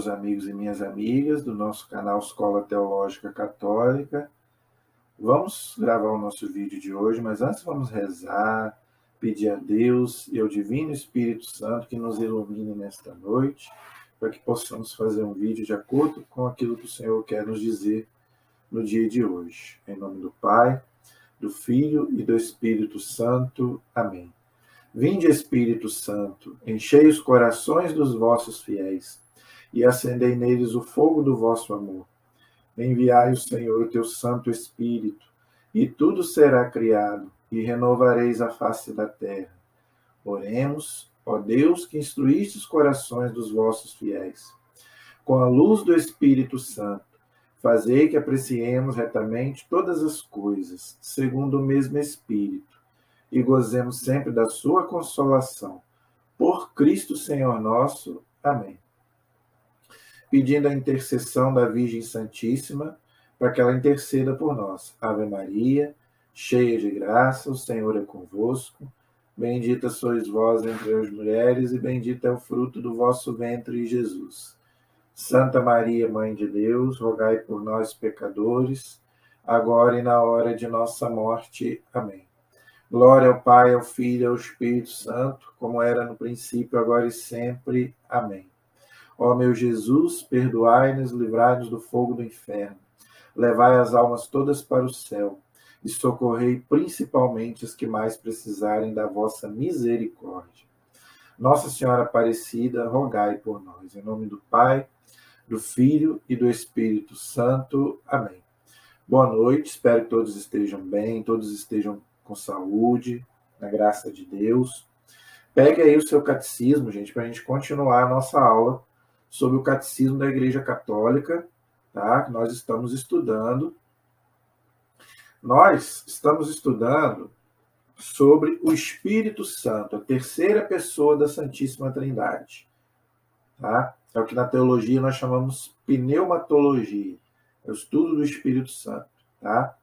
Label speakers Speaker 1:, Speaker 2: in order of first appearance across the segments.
Speaker 1: meus amigos e minhas amigas do nosso canal Escola Teológica Católica. Vamos gravar o nosso vídeo de hoje, mas antes vamos rezar, pedir a Deus e ao Divino Espírito Santo que nos ilumine nesta noite, para que possamos fazer um vídeo de acordo com aquilo que o Senhor quer nos dizer no dia de hoje. Em nome do Pai, do Filho e do Espírito Santo. Amém. Vinde, Espírito Santo, enchei os corações dos vossos fiéis e acendei neles o fogo do vosso amor. Enviai o Senhor o teu Santo Espírito, e tudo será criado, e renovareis a face da terra. Oremos, ó Deus, que instruíste os corações dos vossos fiéis. Com a luz do Espírito Santo, fazei que apreciemos retamente todas as coisas, segundo o mesmo Espírito, e gozemos sempre da sua consolação. Por Cristo Senhor nosso. Amém. Pedindo a intercessão da Virgem Santíssima, para que ela interceda por nós. Ave Maria, cheia de graça, o Senhor é convosco. Bendita sois vós entre as mulheres, e bendito é o fruto do vosso ventre, Jesus. Santa Maria, Mãe de Deus, rogai por nós, pecadores, agora e na hora de nossa morte. Amém. Glória ao Pai, ao Filho e ao Espírito Santo, como era no princípio, agora e sempre. Amém. Ó meu Jesus, perdoai-nos, livrai-nos do fogo do inferno, levai as almas todas para o céu e socorrei principalmente as que mais precisarem da vossa misericórdia. Nossa Senhora Aparecida, rogai por nós. Em nome do Pai, do Filho e do Espírito Santo. Amém. Boa noite, espero que todos estejam bem, todos estejam com saúde, na graça de Deus. Pegue aí o seu catecismo, gente, para a gente continuar a nossa aula sobre o catecismo da Igreja Católica, tá? Que nós estamos estudando. Nós estamos estudando sobre o Espírito Santo, a terceira pessoa da Santíssima Trindade, tá? É o que na teologia nós chamamos pneumatologia, é o estudo do Espírito Santo, tá?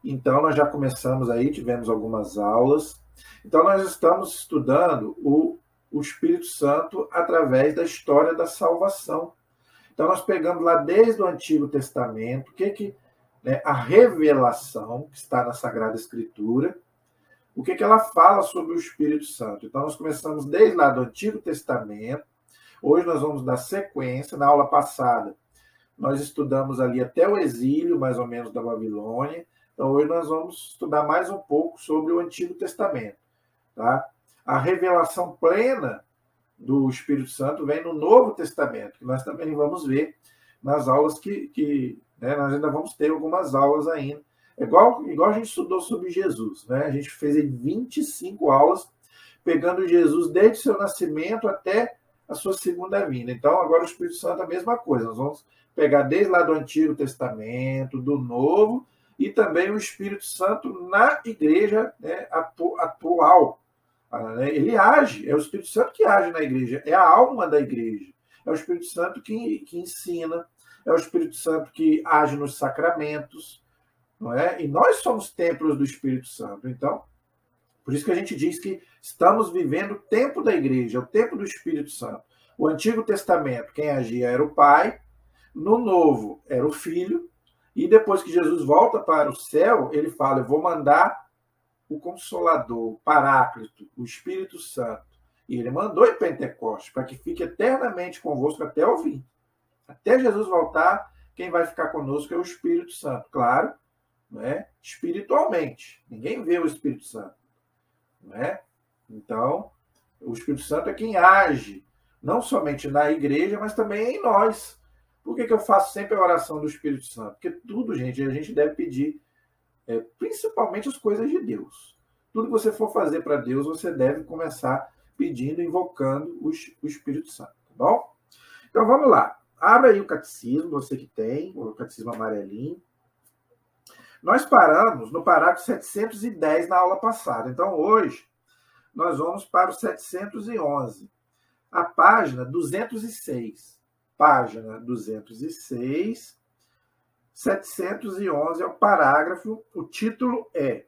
Speaker 1: Então, nós já começamos aí, tivemos algumas aulas. Então, nós estamos estudando o Espírito Santo através da história da salvação. Então, nós pegamos lá desde o Antigo Testamento, a revelação que está na Sagrada Escritura, o que ela fala sobre o Espírito Santo. Então, nós começamos desde lá do Antigo Testamento. Hoje nós vamos dar sequência. Na aula passada, nós estudamos ali até o exílio, mais ou menos, da Babilônia. Então, hoje nós vamos estudar mais um pouco sobre o Antigo Testamento. Tá? A revelação plena do Espírito Santo vem no Novo Testamento, que nós também vamos ver nas aulas nós ainda vamos ter algumas aulas ainda. Igual a gente estudou sobre Jesus. Né? A gente fez 25 aulas, pegando Jesus desde o seu nascimento até a sua segunda vinda. Então, agora o Espírito Santo é a mesma coisa. Nós vamos pegar desde lá do Antigo Testamento, do Novo, e também o Espírito Santo na igreja, né, atual. Ele age, é o Espírito Santo que age na igreja, é a alma da igreja. É o Espírito Santo que ensina, é o Espírito Santo que age nos sacramentos, não é? E nós somos templos do Espírito Santo. Então, por isso que a gente diz que estamos vivendo o tempo da igreja, o tempo do Espírito Santo. O Antigo Testamento, quem agia era o Pai, no Novo era o Filho, e depois que Jesus volta para o céu, ele fala, eu vou mandar o Consolador, o Paráclito, o Espírito Santo. E ele mandou em Pentecostes, para que fique eternamente convosco até o fim. Até Jesus voltar, quem vai ficar conosco é o Espírito Santo. Claro, né? Espiritualmente. Ninguém vê o Espírito Santo. Né? Então, o Espírito Santo é quem age, não somente na igreja, mas também em nós. Por que eu faço sempre a oração do Espírito Santo? Porque tudo, gente, a gente deve pedir, principalmente as coisas de Deus. Tudo que você for fazer para Deus, você deve começar pedindo, invocando o Espírito Santo, tá bom? Então, vamos lá. Abra aí o catecismo, você que tem, o catecismo amarelinho. Nós paramos no parágrafo 710 na aula passada. Então, hoje, nós vamos para o 711, a página 206. Página 206, 711 é o parágrafo, o título é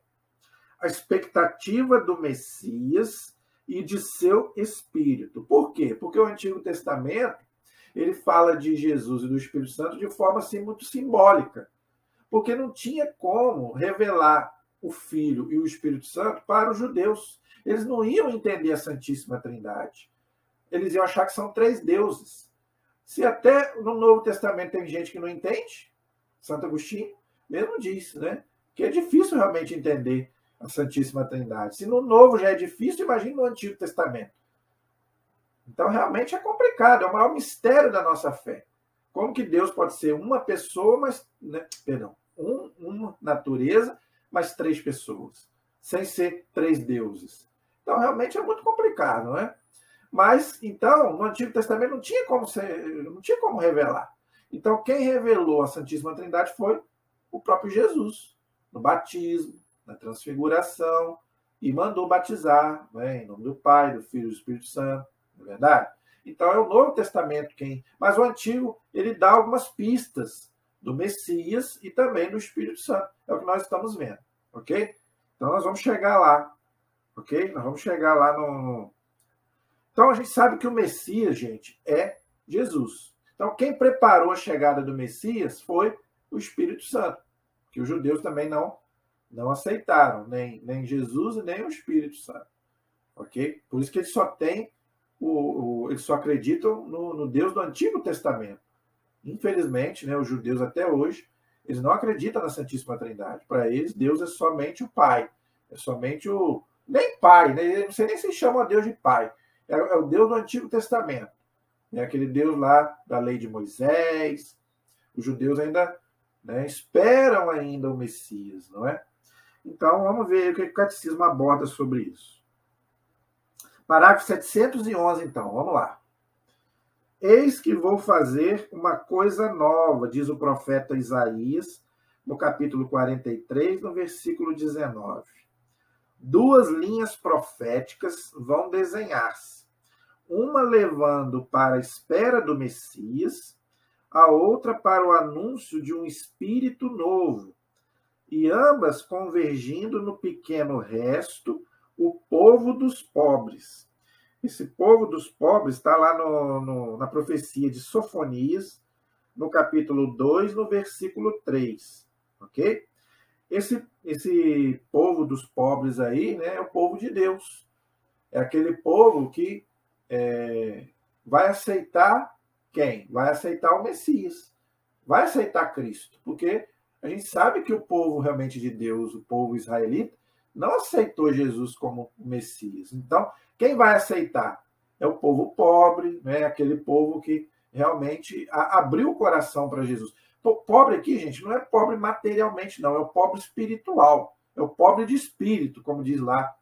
Speaker 1: A Expectativa do Messias e de seu Espírito. Por quê? Porque o Antigo Testamento ele fala de Jesus e do Espírito Santo de forma assim muito simbólica, porque não tinha como revelar o Filho e o Espírito Santo para os judeus. Eles não iam entender a Santíssima Trindade. Eles iam achar que são três deuses. Se até no Novo Testamento tem gente que não entende, Santo Agostinho mesmo disse, né, que é difícil realmente entender a Santíssima Trindade. Se no Novo já é difícil, imagine no Antigo Testamento. Então, realmente é complicado, é o maior mistério da nossa fé. Como que Deus pode ser uma pessoa, mas, né, perdão, uma natureza, mas três pessoas, sem ser três deuses. Então, realmente é muito complicado, não é? Mas, então, no Antigo Testamento não tinha como revelar. Então, quem revelou a Santíssima Trindade foi o próprio Jesus, no batismo, na transfiguração, e mandou batizar, né, em nome do Pai, do Filho e do Espírito Santo, não é verdade? Então, é o Novo Testamento quem... Mas o Antigo, ele dá algumas pistas do Messias e também do Espírito Santo. É o que nós estamos vendo, ok? Então, nós vamos chegar lá, ok? Nós vamos chegar lá no... Então, a gente sabe que o Messias, gente, é Jesus. Então, quem preparou a chegada do Messias foi o Espírito Santo, que os judeus também não aceitaram, nem Jesus e nem o Espírito Santo. Ok? Por isso que eles só têm, eles só acreditam no Deus do Antigo Testamento. Infelizmente, né, os judeus até hoje, eles não acreditam na Santíssima Trindade. Para eles, Deus é somente o Pai. É somente o... Nem Pai, né? Não sei nem se chama Deus de Pai. É o Deus do Antigo Testamento. É aquele Deus lá da lei de Moisés. Os judeus ainda, né, esperam ainda o Messias, não é? Então, vamos ver o que o Catecismo aborda sobre isso. Parágrafo 711, então, vamos lá. Eis que vou fazer uma coisa nova, diz o profeta Isaías, no capítulo 43, no versículo 19. Duas linhas proféticas vão desenhar-se, uma levando para a espera do Messias, a outra para o anúncio de um espírito novo, e ambas convergindo no pequeno resto, o povo dos pobres. Esse povo dos pobres está lá na profecia de Sofonias, no capítulo 2, no versículo 3. Ok? Esse povo dos pobres aí, né, é o povo de Deus. É aquele povo que vai aceitar quem? Vai aceitar o Messias. Vai aceitar Cristo. Porque a gente sabe que o povo realmente de Deus, o povo israelita, não aceitou Jesus como Messias. Então, quem vai aceitar? É o povo pobre, né? Aquele povo que realmente abriu o coração para Jesus. Pobre aqui, gente, não é pobre materialmente, não. É o pobre espiritual. É o pobre de espírito, como diz lá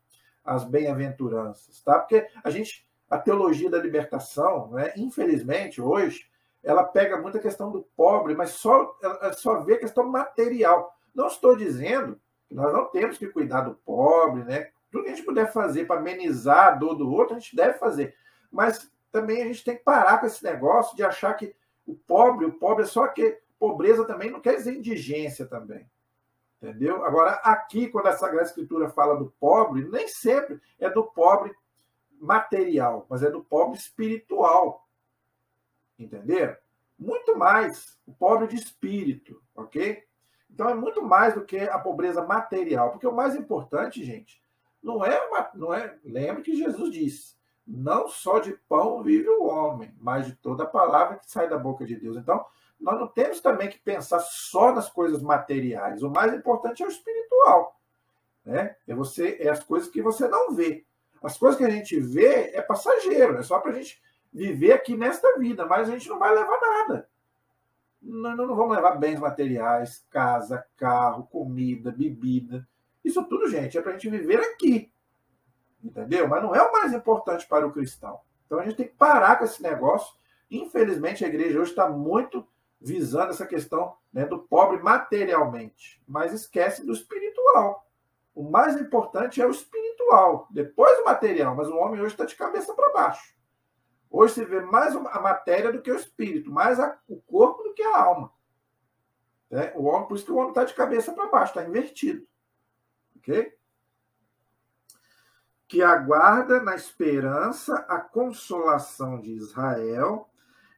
Speaker 1: as bem-aventuranças. Tá? Porque a teologia da libertação, né, infelizmente, hoje, ela pega muito a questão do pobre, mas ela só vê a questão material. Não estou dizendo que nós não temos que cuidar do pobre, né? Tudo que a gente puder fazer para amenizar a dor do outro, a gente deve fazer. Mas também a gente tem que parar com esse negócio de achar que o pobre é só que pobreza também não quer dizer indigência também. Entendeu? Agora, aqui, quando a Sagrada Escritura fala do pobre, nem sempre é do pobre material, mas é do pobre espiritual. Entenderam? Muito mais o pobre de espírito, ok? Então é muito mais do que a pobreza material, porque o mais importante, gente, não é, lembre que Jesus disse, não só de pão vive o homem, mas de toda a palavra que sai da boca de Deus. Então, nós não temos também que pensar só nas coisas materiais. O mais importante é o espiritual, né? É as coisas que você não vê. As coisas que a gente vê é passageiro, é só para a gente viver aqui nesta vida, mas a gente não vai levar nada. Não vamos levar bens materiais, casa, carro, comida, bebida. Isso tudo, gente, é para a gente viver aqui. Entendeu? Mas não é o mais importante para o cristão. Então a gente tem que parar com esse negócio. Infelizmente, a igreja hoje está muito visando essa questão, né, do pobre materialmente, mas esquece do espiritual. O mais importante é o espiritual, depois o material, mas o homem hoje está de cabeça para baixo. Hoje se vê mais a matéria do que o espírito, mais o corpo do que a alma. Né? Por isso que o homem está de cabeça para baixo, está invertido. Ok? Que aguarda na esperança a consolação de Israel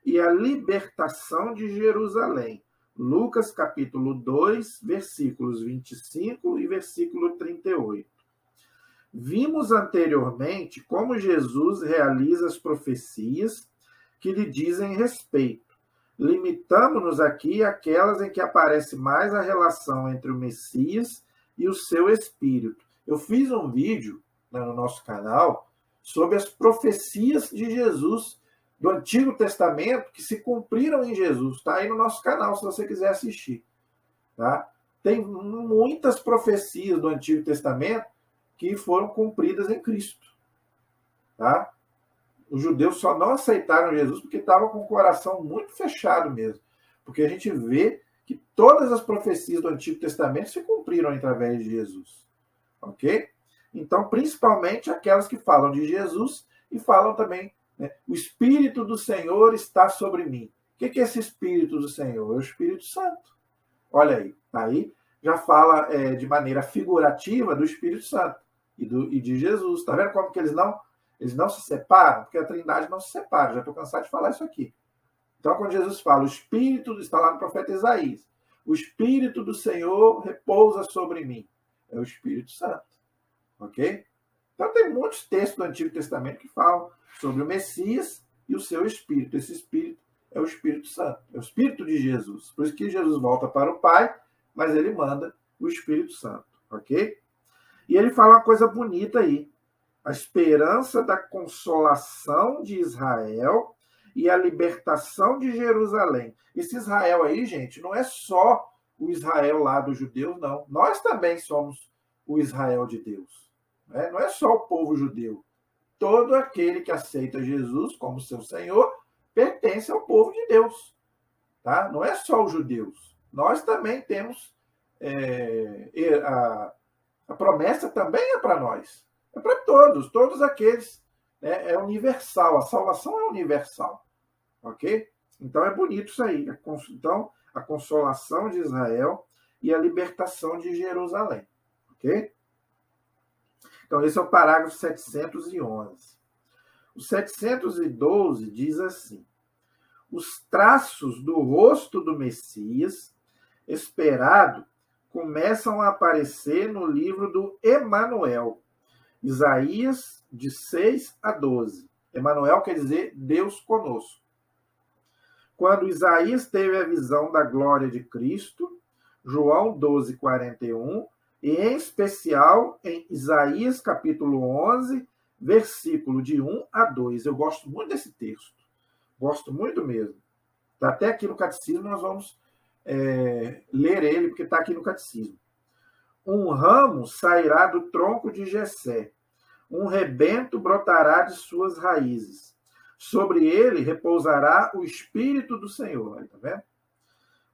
Speaker 1: e a libertação de Jerusalém. Lucas capítulo 2, versículos 25 e versículo 38. Vimos anteriormente como Jesus realiza as profecias que lhe dizem respeito. Limitamos-nos aqui àquelas em que aparece mais a relação entre o Messias e o seu espírito. Eu fiz um vídeo no nosso canal sobre as profecias de Jesus do Antigo Testamento que se cumpriram em Jesus. Está aí no nosso canal, se você quiser assistir. Tá? Tem muitas profecias do Antigo Testamento que foram cumpridas em Cristo. Tá? Os judeus só não aceitaram Jesus porque estavam com o coração muito fechado mesmo. Porque a gente vê que todas as profecias do Antigo Testamento se cumpriram através de Jesus. Ok? Então, principalmente aquelas que falam de Jesus e falam também, né, o Espírito do Senhor está sobre mim. O que é esse Espírito do Senhor? É o Espírito Santo. Olha aí, aí já fala de maneira figurativa do Espírito Santo e de Jesus. Está vendo como que eles não se separam? Porque a Trindade não se separa. Já estou cansado de falar isso aqui. Então, quando Jesus fala, o Espírito, está lá no profeta Isaías, o Espírito do Senhor repousa sobre mim. É o Espírito Santo. Ok? Então, tem muitos textos do Antigo Testamento que falam sobre o Messias e o seu Espírito. Esse Espírito é o Espírito Santo. É o Espírito de Jesus. Por isso que Jesus volta para o Pai, mas ele manda o Espírito Santo. Ok? E ele fala uma coisa bonita aí. A esperança da consolação de Israel e a libertação de Jerusalém. Esse Israel aí, gente, não é só o Israel lá dos judeus, não. Nós também somos o Israel de Deus. Né? Não é só o povo judeu. Todo aquele que aceita Jesus como seu Senhor pertence ao povo de Deus. Tá? Não é só os judeus. Nós também temos a promessa também é para nós. É para todos aqueles. Né? É universal, a salvação é universal. Ok? Então é bonito isso aí. Então, a consolação de Israel e a libertação de Jerusalém. Ok? Então, esse é o parágrafo 711. O 712 diz assim: os traços do rosto do Messias esperado começam a aparecer no livro do Emanuel, Isaías, de 6 a 12. Emanuel quer dizer Deus conosco. Quando Isaías teve a visão da glória de Cristo, João 12, 41, e em especial em Isaías capítulo 11, versículo de 1 a 2. Eu gosto muito desse texto. Gosto muito mesmo. Está até aqui no Catecismo, nós vamos ler ele, porque está aqui no Catecismo. Um ramo sairá do tronco de Jessé, um rebento brotará de suas raízes. Sobre ele repousará o Espírito do Senhor. Tá vendo?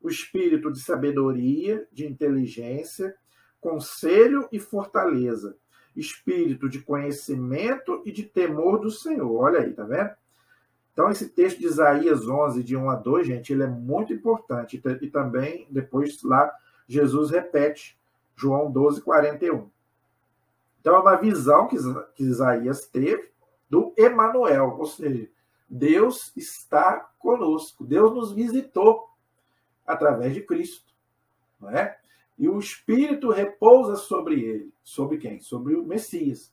Speaker 1: O Espírito de sabedoria, de inteligência, conselho e fortaleza. Espírito de conhecimento e de temor do Senhor. Olha aí, tá vendo? Então, esse texto de Isaías 11, de 1 a 2, gente, ele é muito importante. E também, depois lá, Jesus repete João 12, 41. Então, é uma visão que Isaías teve do Emanuel, ou seja, Deus está conosco. Deus nos visitou através de Cristo. Não é? E o Espírito repousa sobre ele. Sobre quem? Sobre o Messias.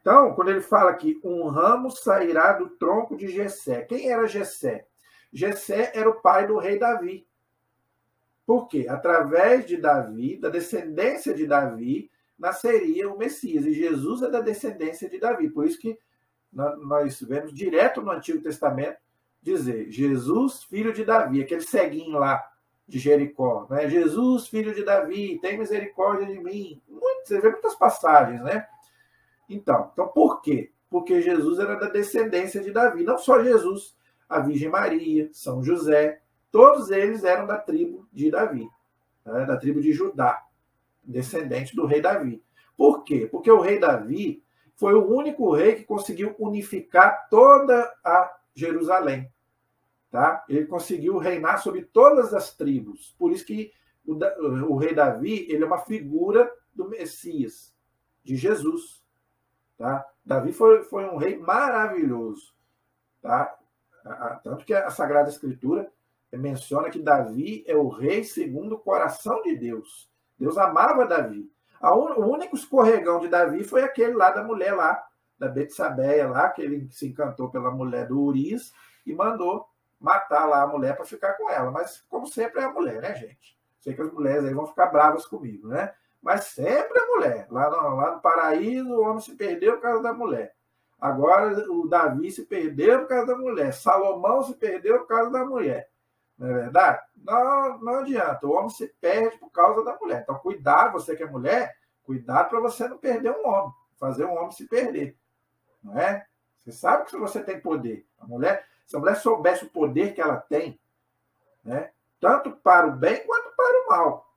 Speaker 1: Então, quando ele fala que um ramo sairá do tronco de Jessé. Quem era Jessé? Jessé era o pai do rei Davi. Por quê? Através de Davi, da descendência de Davi, nasceria o Messias. E Jesus é da descendência de Davi. Por isso que nós vemos direto no Antigo Testamento dizer Jesus, filho de Davi. Aquele ceguinho lá de Jericó. Né? Jesus, filho de Davi, tem misericórdia de mim. Você vê muitas passagens, né? Então, por quê? Porque Jesus era da descendência de Davi. Não só Jesus, a Virgem Maria, São José, todos eles eram da tribo de Davi, né? Da tribo de Judá, descendente do rei Davi. Por quê? Porque o rei Davi foi o único rei que conseguiu unificar toda a Jerusalém. Tá? Ele conseguiu reinar sobre todas as tribos. Por isso que o rei Davi ele é uma figura do Messias, de Jesus. Tá? Davi foi um rei maravilhoso. Tá? Tanto que a Sagrada Escritura menciona que Davi é o rei segundo o coração de Deus. Deus amava Davi. O único escorregão de Davi foi aquele lá da mulher lá, da Betsabeia lá, que ele se encantou pela mulher do Urias e mandou matar lá a mulher para ficar com ela. Mas, como sempre, é a mulher, né, gente? Sei que as mulheres aí vão ficar bravas comigo, né? Mas sempre a mulher. Lá no paraíso, o homem se perdeu por causa da mulher. Agora, o Davi se perdeu por causa da mulher. Salomão se perdeu por causa da mulher. Não é verdade? Não adianta. O homem se perde por causa da mulher. Então, cuidado, você que é mulher, cuidado para você não perder um homem. Fazer um homem se perder. Não é? Você sabe que você tem poder. Se a mulher soubesse o poder que ela tem, né, tanto para o bem quanto para o mal.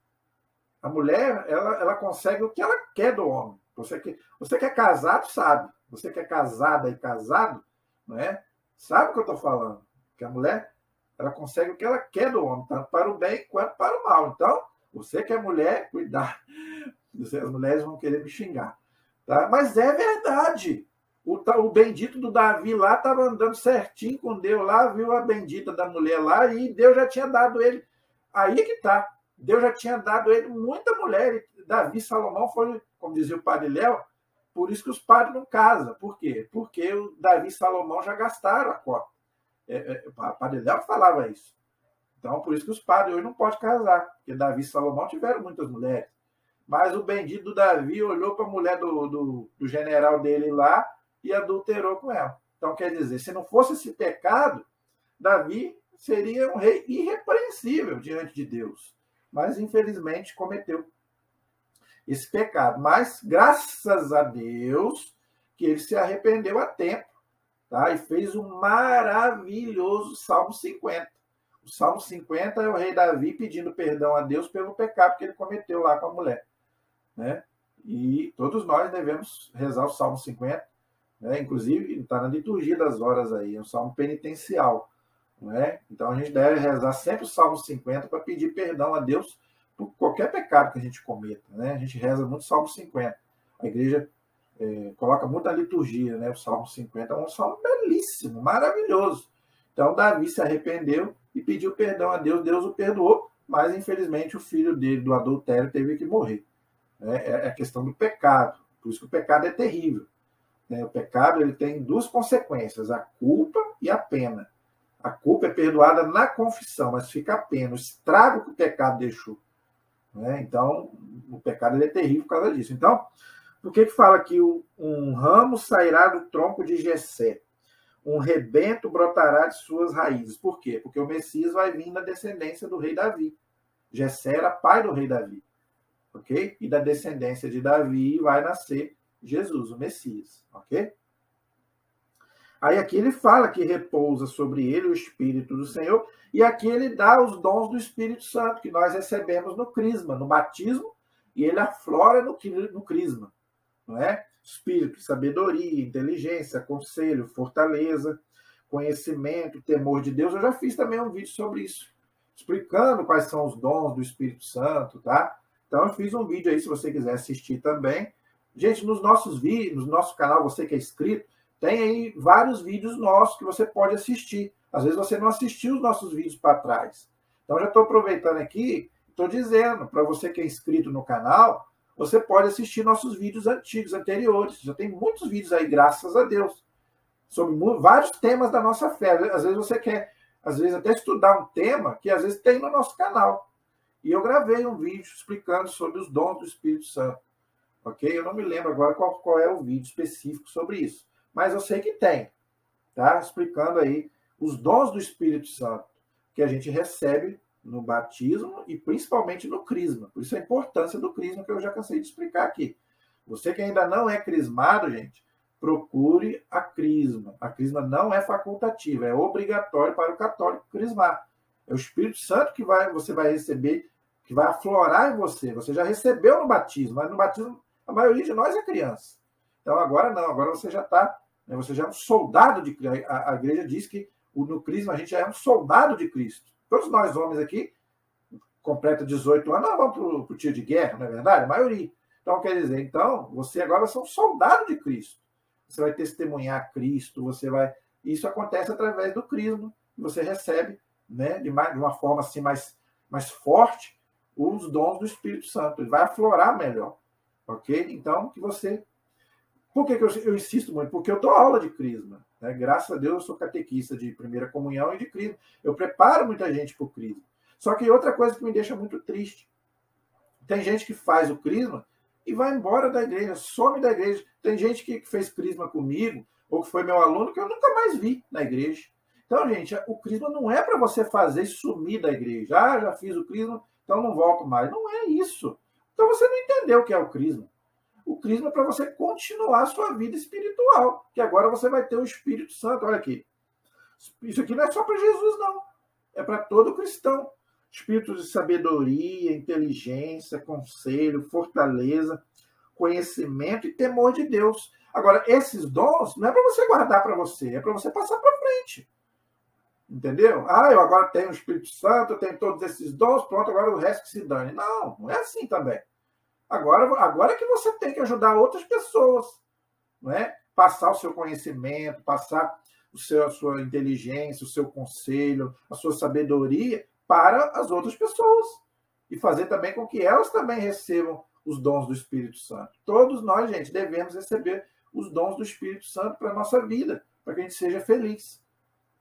Speaker 1: A mulher, ela consegue o que ela quer do homem. Você que é casado, sabe. Você que é casada e casado, não é? Sabe o que eu estou falando. Que a mulher, ela consegue o que ela quer do homem, tanto para o bem quanto para o mal. Então, você que é mulher, cuidado. As mulheres vão querer me xingar. Tá? Mas é verdade. O bendito do Davi lá estava andando certinho com Deus lá, viu a bendita da mulher lá e Deus já tinha dado ele. Aí que tá. Deus já tinha dado ele muita mulher. Davi e Salomão foi, como dizia o padre Léo, por isso que os padres não casam. Por quê? Porque o Davi e Salomão já gastaram a cota. O padre Léo falava isso. Então, por isso que os padres hoje não podem casar. Porque Davi e Salomão tiveram muitas mulheres. Mas o bendito do Davi olhou para a mulher do general dele lá e adulterou com ela. Então, quer dizer, se não fosse esse pecado, Davi seria um rei irrepreensível diante de Deus. Mas, infelizmente, cometeu esse pecado. Mas, graças a Deus, que ele se arrependeu a tempo, tá? E fez um maravilhoso Salmo 50. O Salmo 50 é o rei Davi pedindo perdão a Deus pelo pecado que ele cometeu lá com a mulher, né? E todos nós devemos rezar o Salmo 50, né? Inclusive, está na liturgia das horas aí, é um salmo penitencial, né? Então, a gente deve rezar sempre o Salmo 50 para pedir perdão a Deus por qualquer pecado que a gente cometa, né? A gente reza muito o Salmo 50. A igreja coloca muito na liturgia, né? O Salmo 50 é um salmo belíssimo, maravilhoso. Então, Davi se arrependeu e pediu perdão a Deus. Deus o perdoou, mas, infelizmente, o filho dele, do adultério, teve que morrer. É a questão do pecado. Por isso que o pecado é terrível. O pecado ele tem duas consequências, a culpa e a pena. A culpa é perdoada na confissão, mas fica a pena, o estrago que o pecado deixou. Então, o pecado ele é terrível por causa disso. Então, por que fala que um ramo sairá do tronco de Jessé? Um rebento brotará de suas raízes. Por quê? Porque o Messias vai vir na descendência do rei Davi. Jessé era pai do rei Davi. Ok? E da descendência de Davi vai nascer Jesus, o Messias. Ok? Aí aqui ele fala que repousa sobre ele o Espírito do Senhor, e aqui ele dá os dons do Espírito Santo, que nós recebemos no crisma, no batismo, e ele aflora no crisma. Não é? Espírito, sabedoria, inteligência, conselho, fortaleza, conhecimento, temor de Deus. Eu já fiz também um vídeo sobre isso, explicando quais são os dons do Espírito Santo, tá? Então eu fiz um vídeo aí, se você quiser assistir também. Gente, nos nossos vídeos, no nosso canal, você que é inscrito, tem aí vários vídeos nossos que você pode assistir. Às vezes você não assistiu os nossos vídeos para trás. Então já estou aproveitando aqui, estou dizendo para você que é inscrito no canal, você pode assistir nossos vídeos antigos, anteriores. Já tem muitos vídeos aí, graças a Deus, sobre vários temas da nossa fé. Às vezes você quer, às vezes até estudar um tema que às vezes tem no nosso canal. E eu gravei um vídeo explicando sobre os dons do Espírito Santo. Ok? Eu não me lembro agora qual é o vídeo específico sobre isso. Mas eu sei que tem. Tá? Explicando aí os dons do Espírito Santo que a gente recebe no batismo e principalmente no crisma. Por isso a importância do crisma que eu já cansei de explicar aqui. Você que ainda não é crismado, gente, procure a crisma. A crisma não é facultativa, é obrigatório para o católico crismar. É o Espírito Santo que você vai receber, que vai aflorar em você. Você já recebeu no batismo, mas no batismo a maioria de nós é criança. Então agora não, agora você já está, você já é um soldado de Cristo. A igreja diz que no crisma a gente já é um soldado de Cristo. Todos nós homens aqui, completa 18 anos, nós vamos para o tiro de guerra, não é verdade? A maioria. Então, quer dizer, então, você agora vai ser um soldado de Cristo. Você vai testemunhar Cristo, você vai Isso acontece através do crisma, que você recebe, né, de uma forma assim mais forte, os dons do Espírito Santo. Ele vai aflorar melhor. Ok? Então, que você... Por que eu insisto muito? Porque eu dou aula de crisma. Né? Graças a Deus, eu sou catequista de primeira comunhão e de crisma. Eu preparo muita gente para o crisma. Só que outra coisa que me deixa muito triste. Tem gente que faz o crisma e vai embora da igreja, some da igreja. Tem gente que fez crisma comigo, ou que foi meu aluno, que eu nunca mais vi na igreja. Então, gente, o crisma não é para você fazer sumir da igreja. Ah, já fiz o crisma, então não volto mais. Não é isso. Então você não entendeu o que é o crisma. O crisma é para você continuar a sua vida espiritual, que agora você vai ter o Espírito Santo. Olha aqui. Isso aqui não é só para Jesus, não. É para todo cristão. Espírito de sabedoria, inteligência, conselho, fortaleza, conhecimento e temor de Deus. Agora, esses dons não é para você guardar para você, é para você passar para frente. Entendeu? Ah, eu agora tenho o Espírito Santo, eu tenho todos esses dons, pronto, agora o resto que se dane. Não, não é assim também. Agora que você tem que ajudar outras pessoas, não é? Passar o seu conhecimento, passar a sua inteligência, o seu conselho, a sua sabedoria para as outras pessoas. E fazer também com que elas também recebam os dons do Espírito Santo. Todos nós, gente, devemos receber os dons do Espírito Santo para a nossa vida, para que a gente seja feliz.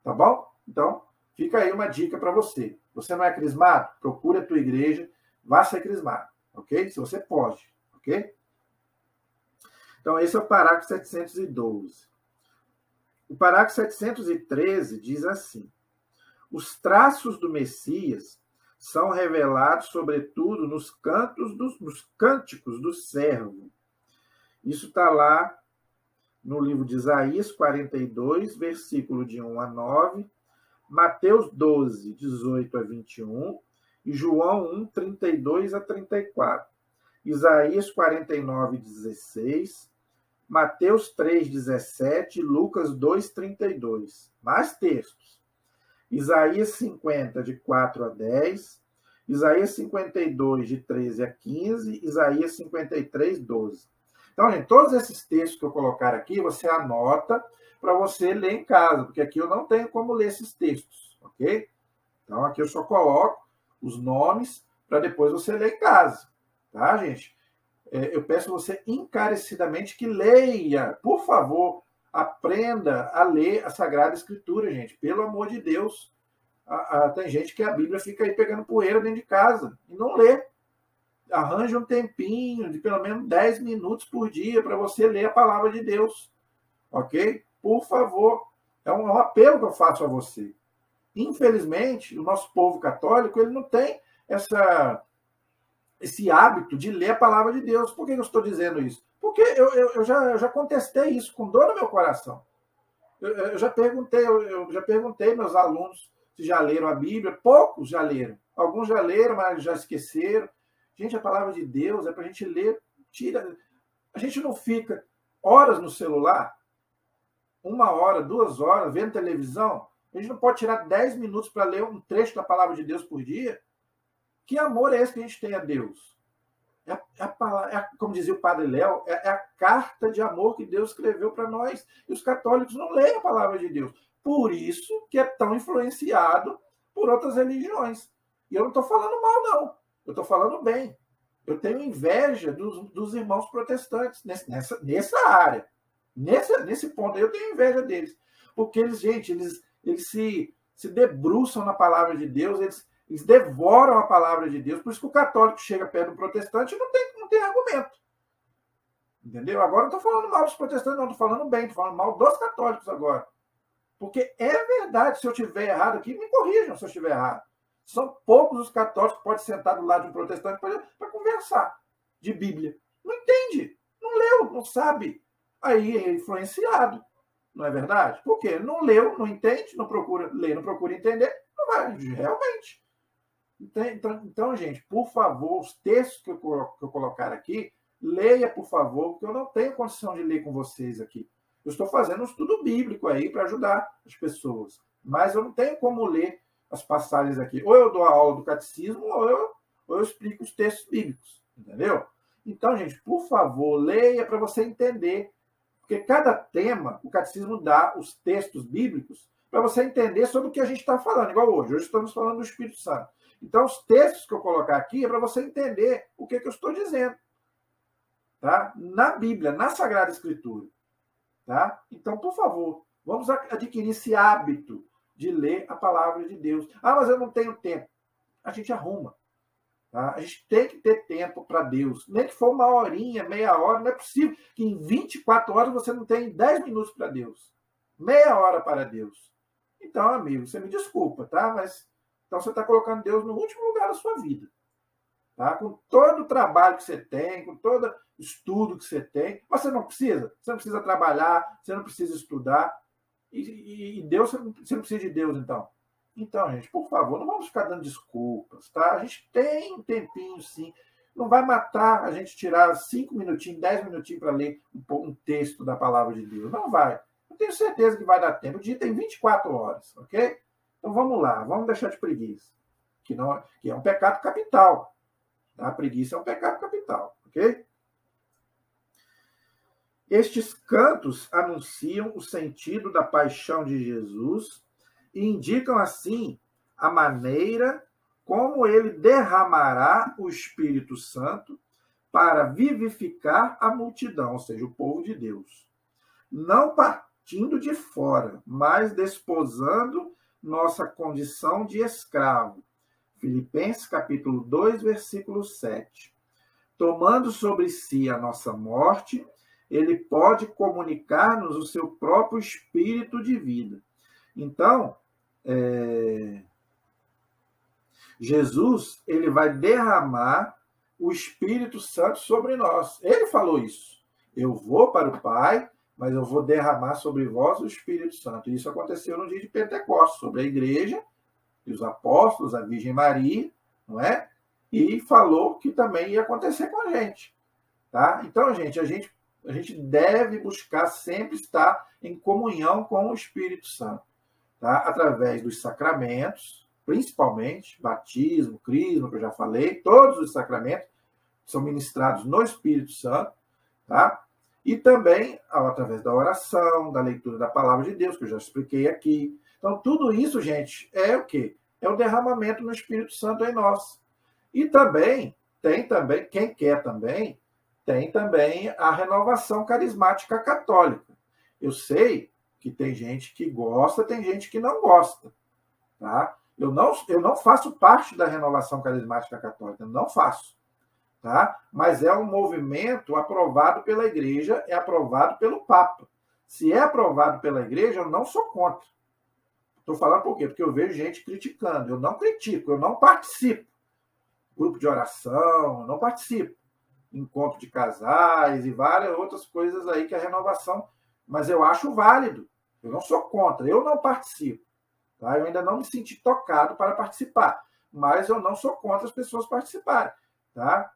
Speaker 1: Tá bom? Então, fica aí uma dica para você. Você não é crismado? Procure a tua igreja, vá ser crismado. Ok? Se você pode. Ok? Então, esse é o parágrafo 712. O parágrafo 713 diz assim: os traços do Messias são revelados, sobretudo, nos cânticos do servo. Isso está lá no livro de Isaías 42, versículo de 1 a 9, Mateus 12, 18 a 21, e João 1, 32 a 34. Isaías 49, 16, Mateus 3, 17, Lucas 2, 32. Mais textos. Isaías 50, de 4 a 10, Isaías 52, de 13 a 15, Isaías 53, 12. Então, gente, todos esses textos que eu colocar aqui, você anota para você ler em casa, porque aqui eu não tenho como ler esses textos, ok? Então, aqui eu só coloco os nomes para depois você ler em casa, tá, gente? Eu peço você encarecidamente que leia, por favor, aprenda a ler a Sagrada Escritura, gente, pelo amor de Deus. Tem gente que a Bíblia fica aí pegando poeira dentro de casa e não lê. Arranje um tempinho de pelo menos 10 minutos por dia para você ler a palavra de Deus, ok? Por favor, é um apelo que eu faço a você. Infelizmente, o nosso povo católico ele não tem esse hábito de ler a palavra de Deus. Por que eu estou dizendo isso? Porque eu já contestei isso com dor no meu coração. Eu já perguntei meus alunos se já leram a Bíblia. Poucos já leram. Alguns já leram, mas já esqueceram. Gente, a palavra de Deus é para a gente ler. A gente não fica horas no celular, 1 hora, 2 horas, vendo televisão. A gente não pode tirar 10 minutos para ler um trecho da palavra de Deus por dia. Que amor é esse que a gente tem a Deus? Como dizia o Padre Léo, é a carta de amor que Deus escreveu para nós. E os católicos não leem a palavra de Deus. Por isso que é tão influenciado por outras religiões. E eu não estou falando mal, não. Eu estou falando bem. Eu tenho inveja dos irmãos protestantes nessa área. Nesse ponto aí eu tenho inveja deles. Porque eles se debruçam na palavra de Deus, eles devoram a palavra de Deus. Por isso que o católico chega perto do protestante e não tem argumento. Entendeu? Agora não estou falando mal dos protestantes, não. Estou falando bem. Estou falando mal dos católicos agora. Porque é verdade. Se eu estiver errado aqui, me corrijam se eu estiver errado. São poucos os católicos que podem sentar do lado de um protestante para conversar de Bíblia. Não entende. Não leu, não sabe. Aí é influenciado. Não é verdade? Por quê? Não leu, não entende, não procura ler, não procura entender. Não vai, realmente. Então, gente, por favor, os textos que eu colocar aqui, leia, por favor, porque eu não tenho condição de ler com vocês aqui. Eu estou fazendo um estudo bíblico aí para ajudar as pessoas, mas eu não tenho como ler as passagens aqui. Ou eu dou a aula do catecismo, ou eu explico os textos bíblicos, entendeu? Então, gente, por favor, leia para você entender Porque cada tema, o catecismo dá os textos bíblicos para você entender sobre o que a gente está falando, igual hoje. Hoje estamos falando do Espírito Santo. Então, os textos que eu colocar aqui é para você entender o que eu estou dizendo. Tá? Na Bíblia, na Sagrada Escritura. Tá? Então, por favor, vamos adquirir esse hábito de ler a palavra de Deus. Ah, mas eu não tenho tempo. A gente arruma. Tá? A gente tem que ter tempo para Deus. Nem que for uma horinha, meia hora. Não é possível que em 24 horas você não tenha 10 minutos para Deus. Meia hora para Deus. Então, amigo, você me desculpa, tá? Mas então você está colocando Deus no último lugar da sua vida. Tá? Com todo o trabalho que você tem, com todo o estudo que você tem, mas você não precisa. Você não precisa trabalhar, você não precisa estudar. E Deus, você não precisa de Deus, então. Então, gente, por favor, não vamos ficar dando desculpas, tá? A gente tem um tempinho, sim. Não vai matar a gente tirar 5 minutinhos, 10 minutinhos para ler um texto da palavra de Deus. Não vai. Eu tenho certeza que vai dar tempo. O dia tem 24 horas, ok? Então vamos lá, vamos deixar de preguiça. Que é um pecado capital. A preguiça é um pecado capital, ok? Estes cantos anunciam o sentido da paixão de Jesus e indicam, assim, a maneira como ele derramará o Espírito Santo para vivificar a multidão, ou seja, o povo de Deus. Não partindo de fora, mas desposando nossa condição de escravo. Filipenses capítulo 2, versículo 7. Tomando sobre si a nossa morte, ele pode comunicar-nos o seu próprio espírito de vida. Então, Jesus, ele vai derramar o Espírito Santo sobre nós. Ele falou isso. Eu vou para o Pai, mas eu vou derramar sobre vós o Espírito Santo. Isso aconteceu no dia de Pentecostes, sobre a igreja, e os apóstolos, a Virgem Maria, não é? E falou que também ia acontecer com a gente. Tá? Então, gente, a gente deve buscar sempre estar em comunhão com o Espírito Santo. Tá? Através dos sacramentos, principalmente, batismo, crisma, que eu já falei, todos os sacramentos são ministrados no Espírito Santo. Tá? E também através da oração, da leitura da palavra de Deus, que eu já expliquei aqui. Então, tudo isso, gente, é o quê? É o derramamento no Espírito Santo em nós. E também, quem quer também, tem também a renovação carismática católica. Eu sei que tem gente que gosta, tem gente que não gosta. Tá? Eu não faço parte da renovação carismática católica, não faço. Tá? Mas é um movimento aprovado pela Igreja, é aprovado pelo Papa. Se é aprovado pela Igreja, eu não sou contra. Estou falando por quê? Porque eu vejo gente criticando. Eu não critico, eu não participo. Grupo de oração, eu não participo. Encontro de casais e várias outras coisas aí que é a renovação. Mas eu acho válido. Eu não sou contra, eu não participo. Tá? Eu ainda não me senti tocado para participar. Mas eu não sou contra as pessoas participarem. Tá?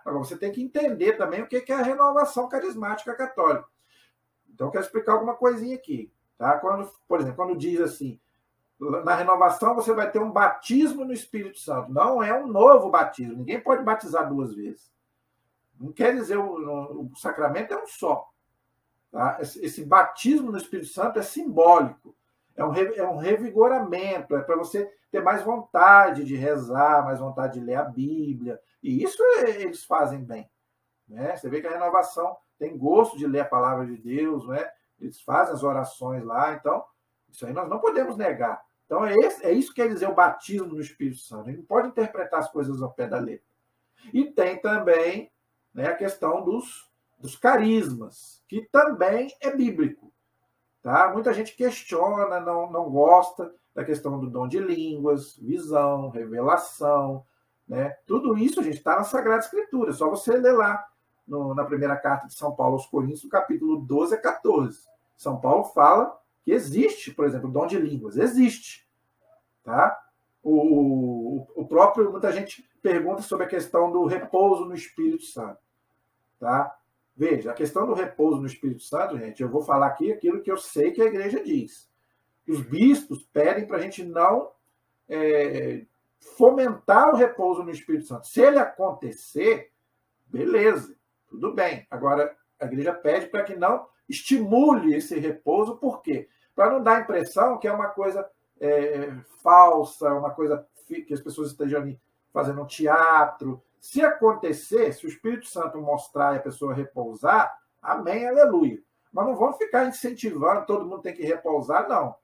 Speaker 1: Agora você tem que entender também o que é a renovação carismática católica. Então, eu quero explicar alguma coisinha aqui. Tá? Por exemplo, quando diz assim, na renovação você vai ter um batismo no Espírito Santo. Não é um novo batismo. Ninguém pode batizar 2 vezes. Não quer dizer o sacramento é um só. Tá? Esse batismo no Espírito Santo é simbólico. É um revigoramento. É para você ter mais vontade de rezar, mais vontade de ler a Bíblia. E isso eles fazem bem. Né? Você vê que a renovação tem gosto de ler a palavra de Deus, né? Eles fazem as orações lá, então isso aí nós não podemos negar. Então é isso que quer dizer o batismo no Espírito Santo. A gente não pode interpretar as coisas ao pé da letra. E tem também, né, a questão dos carismas, que também é bíblico. Tá? Muita gente questiona, não gosta da questão do dom de línguas, visão, revelação. Né? Tudo isso, gente, está na Sagrada Escritura. É só você ler lá na primeira carta de São Paulo aos Coríntios, capítulo 12 a 14. São Paulo fala que existe, por exemplo, o dom de línguas. Existe. Tá? O próprio, muita gente pergunta sobre a questão do repouso no Espírito Santo. Tá? Veja, a questão do repouso no Espírito Santo, gente, eu vou falar aqui aquilo que eu sei que a igreja diz. Os bispos pedem para a gente não fomentar o repouso no Espírito Santo. Se ele acontecer, beleza, tudo bem. Agora, A igreja pede para que não estimule esse repouso, por quê? Para não dar a impressão que é uma coisa falsa, uma coisa que as pessoas estejam ali fazendo um teatro. Se acontecer, se o Espírito Santo mostrar e a pessoa repousar, amém, aleluia. Mas não vamos ficar incentivando, todo mundo tem que repousar, não.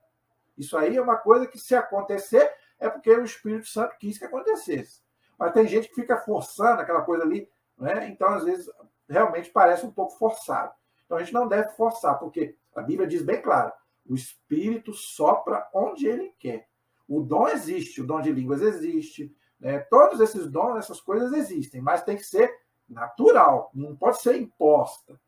Speaker 1: Isso aí é uma coisa que, se acontecer, é porque o Espírito Santo quis que acontecesse. Mas tem gente que fica forçando aquela coisa ali, né? Então, às vezes, realmente parece um pouco forçado. Então, a gente não deve forçar, porque a Bíblia diz bem claro, o Espírito sopra onde ele quer. O dom existe, o dom de línguas existe, né? Todos esses dons, essas coisas existem, mas tem que ser natural, não pode ser imposta.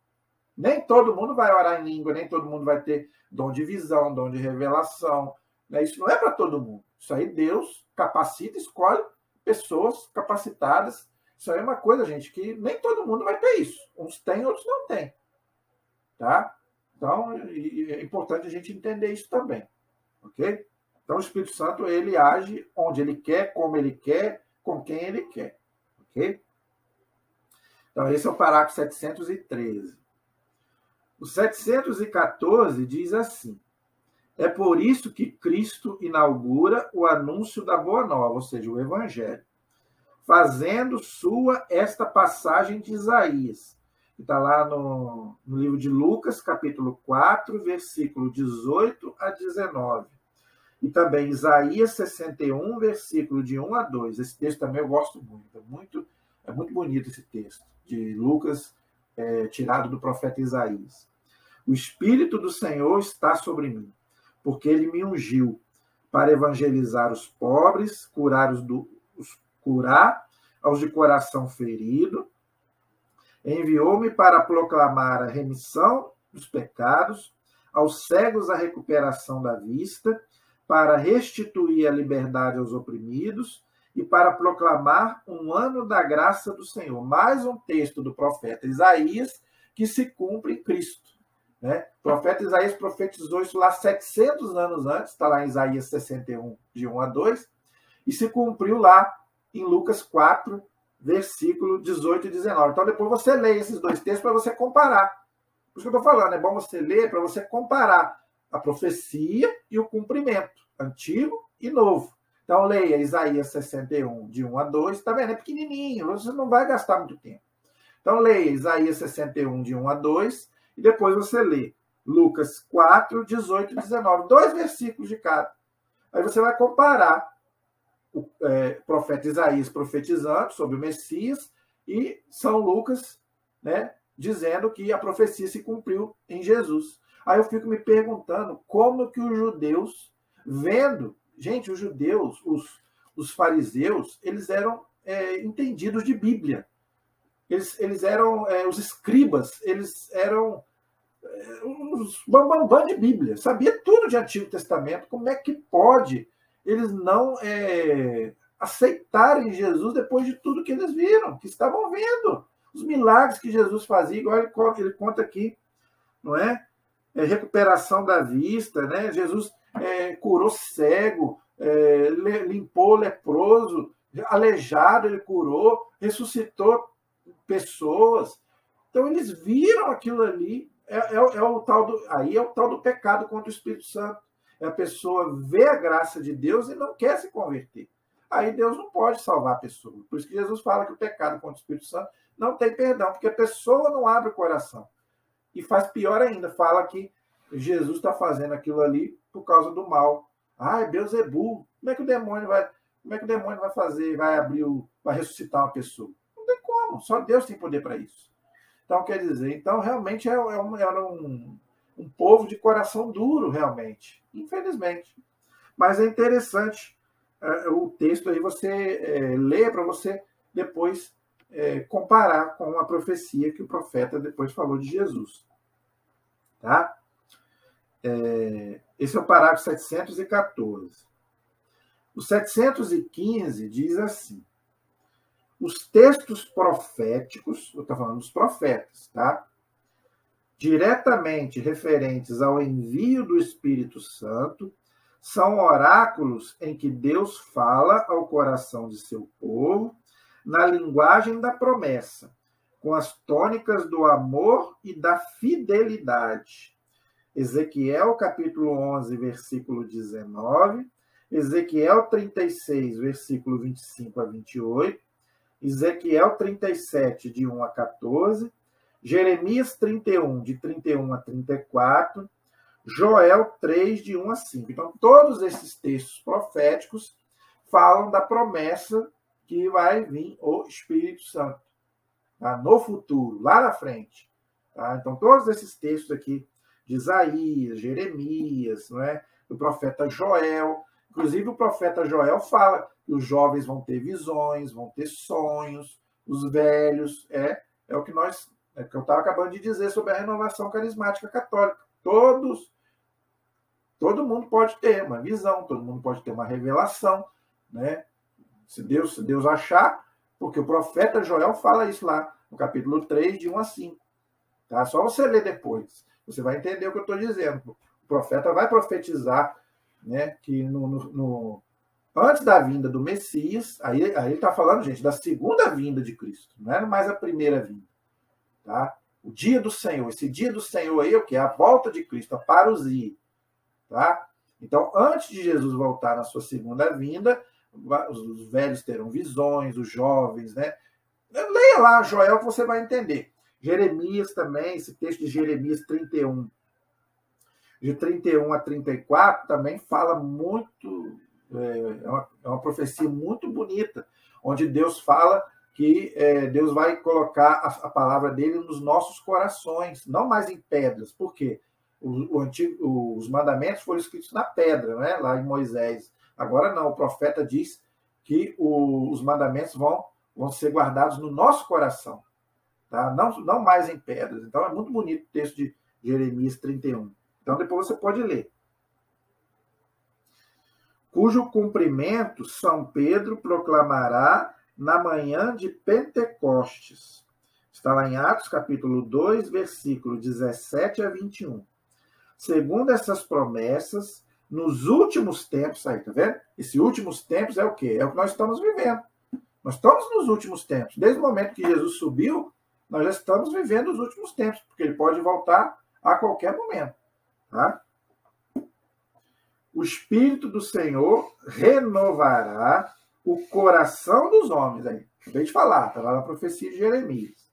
Speaker 1: Nem todo mundo vai orar em língua, nem todo mundo vai ter dom de visão, dom de revelação. Né? Isso não é para todo mundo. Isso aí Deus capacita, escolhe pessoas capacitadas. Isso aí é uma coisa, gente, que nem todo mundo vai ter isso. Uns têm, outros não têm. Tá? Então, é importante a gente entender isso também. Ok? Então, o Espírito Santo, ele age onde ele quer, como ele quer, com quem ele quer. Ok? Então, esse é o parágrafo 713. O 714 diz assim: é por isso que Cristo inaugura o anúncio da Boa Nova, ou seja, o Evangelho, fazendo sua esta passagem de Isaías, que está lá no livro de Lucas, capítulo 4, versículo 18 a 19. E também Isaías 61, versículo de 1 a 2. Esse texto também eu gosto muito. É muito bonito esse texto, de Lucas, tirado do profeta Isaías. O Espírito do Senhor está sobre mim, porque ele me ungiu para evangelizar os pobres, curar aos de coração ferido. Enviou-me para proclamar a remissão dos pecados, aos cegos a recuperação da vista, para restituir a liberdade aos oprimidos e para proclamar um ano da graça do Senhor. Mais um texto do profeta Isaías que se cumpre em Cristo. Né? O profeta Isaías profetizou isso lá 700 anos antes, está lá em Isaías 61, de 1 a 2, e se cumpriu lá em Lucas 4, versículo 18 e 19. Então, depois você lê esses dois textos para você comparar. Por isso que eu estou falando, é bom você ler para você comparar a profecia e o cumprimento, antigo e novo. Então, leia Isaías 61, de 1 a 2, está vendo? É pequenininho, você não vai gastar muito tempo. Então, leia Isaías 61, de 1 a 2, e depois você lê Lucas 4, 18 e 19. 2 versículos de cada. Aí você vai comparar o profeta Isaías profetizando sobre o Messias e São Lucas, né, dizendo que a profecia se cumpriu em Jesus. Aí eu fico me perguntando como que os judeus, vendo... Gente, os judeus, os fariseus, eles eram entendidos de Bíblia. Eles eram os escribas, eles eram os bambambam de Bíblia, sabia tudo de Antigo Testamento. Como é que pode eles não aceitarem Jesus depois de tudo que eles viram, que estavam vendo? Os milagres que Jesus fazia, igual ele conta aqui, não é? Recuperação da vista, né? Jesus curou cego, limpou leproso, aleijado ele curou, ressuscitou pessoas. Então eles viram aquilo ali. Aí é o tal do pecado contra o Espírito Santo. A pessoa vê a graça de Deus e não quer se converter. Aí Deus não pode salvar a pessoa. Por isso que Jesus fala que o pecado contra o Espírito Santo não tem perdão, porque a pessoa não abre o coração. E faz pior ainda, fala que Jesus está fazendo aquilo ali por causa do mal. Beelzebul, como é que o demônio vai fazer, vai ressuscitar uma pessoa? Não tem como, só Deus tem poder para isso. Então, quer dizer, realmente era um povo de coração duro, realmente, infelizmente. Mas é interessante o texto aí, você lê para você depois comparar com a profecia que o profeta depois falou de Jesus. Tá? Esse é o parágrafo 714. O 715 diz assim: os textos proféticos, eu estou falando dos profetas, tá? Diretamente referentes ao envio do Espírito Santo, são oráculos em que Deus fala ao coração de seu povo na linguagem da promessa, com as tônicas do amor e da fidelidade. Ezequiel, capítulo 11, versículo 19, Ezequiel 36, versículo 25 a 28, Ezequiel 37, de 1 a 14, Jeremias 31, de 31 a 34, Joel 3, de 1 a 5. Então, todos esses textos proféticos falam da promessa que vai vir o Espírito Santo, tá? No futuro, lá na frente. Tá? Então, todos esses textos aqui, de Isaías, Jeremias, não é? O profeta Joel, inclusive o profeta Joel fala que os jovens vão ter visões, vão ter sonhos, os velhos, é o que eu estava acabando de dizer sobre a renovação carismática católica. Todo mundo pode ter uma visão, todo mundo pode ter uma revelação, né? Se Deus achar, porque o profeta Joel fala isso lá, no capítulo 3, de 1 a 5. Tá? Só você ler depois, você vai entender o que eu estou dizendo. O profeta vai profetizar, né, que antes da vinda do Messias, aí ele está falando, gente, da segunda vinda de Cristo, não é mais a primeira vinda. Tá? O dia do Senhor, esse dia do Senhor aí é o quê? A volta de Cristo, a parousia. Tá? Então, antes de Jesus voltar na sua segunda vinda, os velhos terão visões, os jovens, né? Leia lá Joel que você vai entender. Jeremias também, esse texto de Jeremias 31, de 31 a 34, também fala muito, é uma profecia muito bonita, onde Deus fala que Deus vai colocar a palavra dele nos nossos corações, não mais em pedras. Por quê? Os mandamentos foram escritos na pedra, né? Lá em Moisés. Agora não, o profeta diz que os mandamentos vão ser guardados no nosso coração, tá? Não mais em pedras. Então é muito bonito o texto de Jeremias 31. Então depois você pode ler. Cujo cumprimento São Pedro proclamará na manhã de Pentecostes. Está lá em Atos capítulo 2, versículo 17 a 21. Segundo essas promessas, nos últimos tempos, aí, tá vendo? Esses últimos tempos é o quê? É o que nós estamos vivendo. Nós estamos nos últimos tempos. Desde o momento que Jesus subiu, nós já estamos vivendo os últimos tempos, porque ele pode voltar a qualquer momento. Tá? O Espírito do Senhor renovará o coração dos homens. Aí, acabei de falar, está lá na profecia de Jeremias.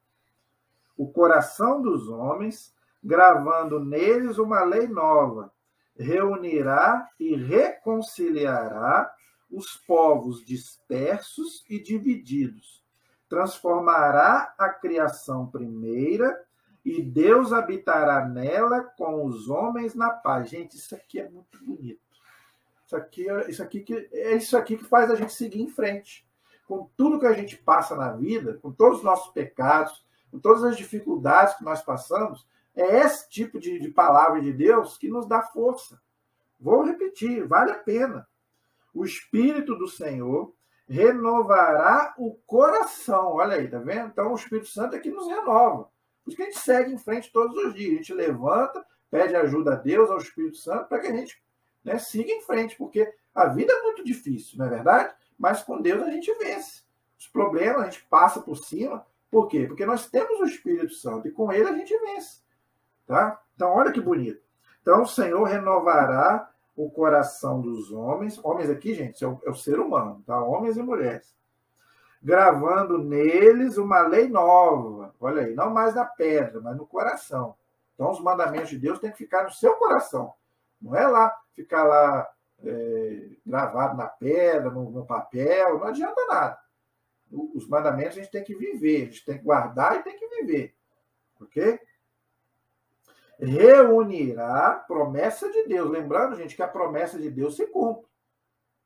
Speaker 1: O coração dos homens, gravando neles uma lei nova, reunirá e reconciliará os povos dispersos e divididos, transformará a criação primeira e Deus habitará nela com os homens na paz. Gente, isso aqui é muito bonito. Isso aqui que faz a gente seguir em frente. Com tudo que a gente passa na vida, com todos os nossos pecados, com todas as dificuldades que nós passamos, é esse tipo de palavra de Deus que nos dá força. Vou repetir, vale a pena. O Espírito do Senhor renovará o coração. Olha aí, tá vendo? Então, o Espírito Santo é que nos renova. Por isso que a gente segue em frente todos os dias. A gente levanta, pede ajuda a Deus, ao Espírito Santo, para que a gente, né, siga em frente. Porque a vida é muito difícil, não é verdade? Mas com Deus a gente vence. Os problemas a gente passa por cima. Por quê? Porque nós temos o Espírito Santo e com ele a gente vence. Tá? Então, olha que bonito. Então, o Senhor renovará o coração dos homens. Homens aqui, gente, é o ser humano, tá? Homens e mulheres. Gravando neles uma lei nova. Olha aí, não mais na pedra, mas no coração. Então, os mandamentos de Deus têm que ficar no seu coração. Não é lá, ficar lá gravado na pedra, no papel. Não adianta nada. Os mandamentos a gente tem que viver. A gente tem que guardar e tem que viver. Ok? Reunirá promessa de Deus. Lembrando, gente, que a promessa de Deus se cumpre.